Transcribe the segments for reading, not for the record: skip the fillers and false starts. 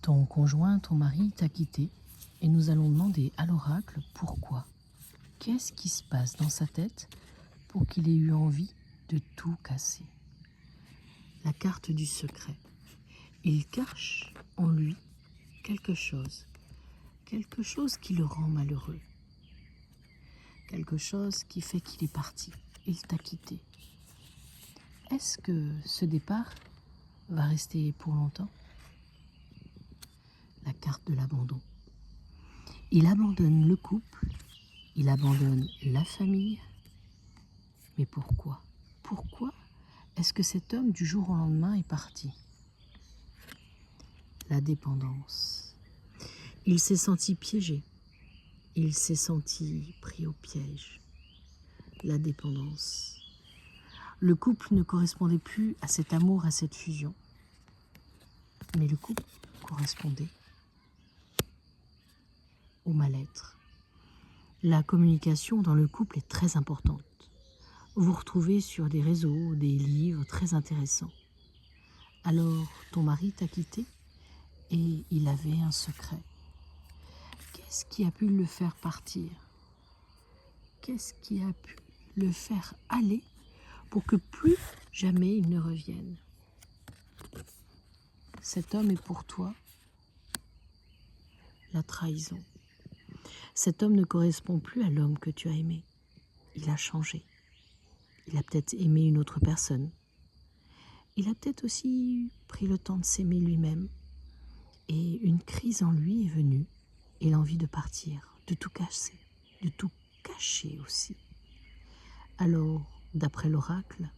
Ton conjoint, ton mari t'a quitté et nous allons demander à l'oracle pourquoi. Qu'est-ce qui se passe dans sa tête pour qu'il ait eu envie de tout casser? La carte du secret. Il cache en lui quelque chose qui le rend malheureux, quelque chose qui fait qu'il est parti, il t'a quitté. Est-ce que ce départ va rester pour longtemps? La carte de l'abandon. Il abandonne le couple, il abandonne la famille. Mais pourquoi? Pourquoi est-ce que cet homme du jour au lendemain est parti? La dépendance. Il s'est senti piégé, il s'est senti pris au piège. La dépendance. Le couple ne correspondait plus à cet amour, à cette fusion. Mais le couple correspondait au mal-être. La communication dans le couple est très importante. Vous retrouvez sur des réseaux, des livres très intéressants. Alors, ton mari t'a quitté et il avait un secret. Qu'est-ce qui a pu le faire partir? Qu'est-ce qui a pu le faire aller pour que plus jamais il ne revienne? Cet homme est pour toi la trahison. Cet homme ne correspond plus à l'homme que tu as aimé. Il a changé. Il a peut-être aimé une autre personne. Il a peut-être aussi pris le temps de s'aimer lui-même. Et une crise en lui est venue et l'envie de partir, de tout casser, de tout cacher aussi. Alors, d'après l'oracle,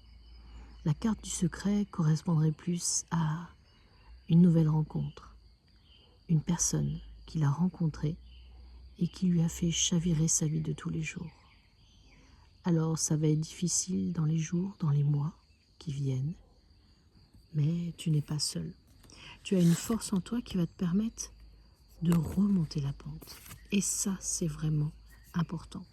la carte du secret correspondrait plus à une nouvelle rencontre, une personne qu'il a rencontrée et qui lui a fait chavirer sa vie de tous les jours. Alors ça va être difficile dans les jours, dans les mois qui viennent, mais tu n'es pas seul. Tu as une force en toi qui va te permettre de remonter la pente. Et ça, c'est vraiment important.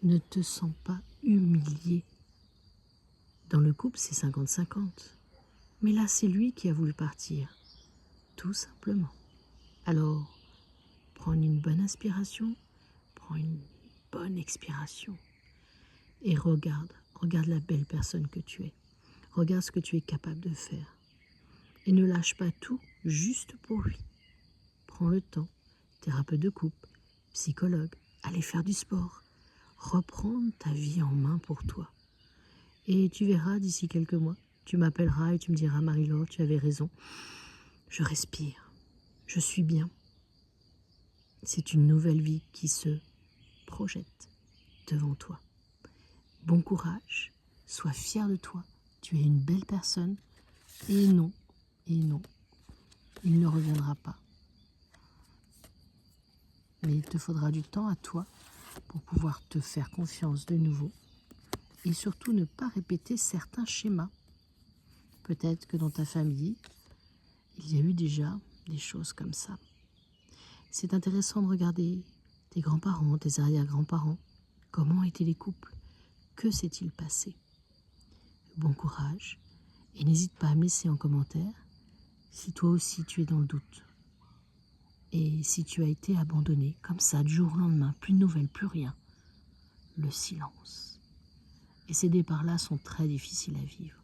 Ne te sens pas humilié. Dans le couple, c'est 50-50. Mais là, c'est lui qui a voulu partir. Tout simplement. Alors, prends une bonne inspiration, prends une bonne expiration. Et regarde la belle personne que tu es. Regarde ce que tu es capable de faire. Et ne lâche pas tout juste pour lui. Prends le temps, thérapeute de couple, psychologue, aller faire du sport. Reprendre ta vie en main pour toi. Et tu verras d'ici quelques mois, tu m'appelleras et tu me diras « Marie-Laure, tu avais raison. Je respire, je suis bien. » C'est une nouvelle vie qui se projette devant toi. Bon courage, sois fier de toi. Tu es une belle personne. Et non, il ne reviendra pas. Mais il te faudra du temps à toi pour pouvoir te faire confiance de nouveau et surtout ne pas répéter certains schémas. Peut-être que dans ta famille, il y a eu déjà des choses comme ça. C'est intéressant de regarder tes grands-parents, tes arrière-grands-parents. Comment étaient les couples? Que s'est-il passé? Bon courage et n'hésite pas à me laisser en commentaire si toi aussi tu es dans le doute. Et si tu as été abandonné, comme ça, du jour au lendemain, plus de nouvelles, plus rien, le silence. Et ces départs-là sont très difficiles à vivre.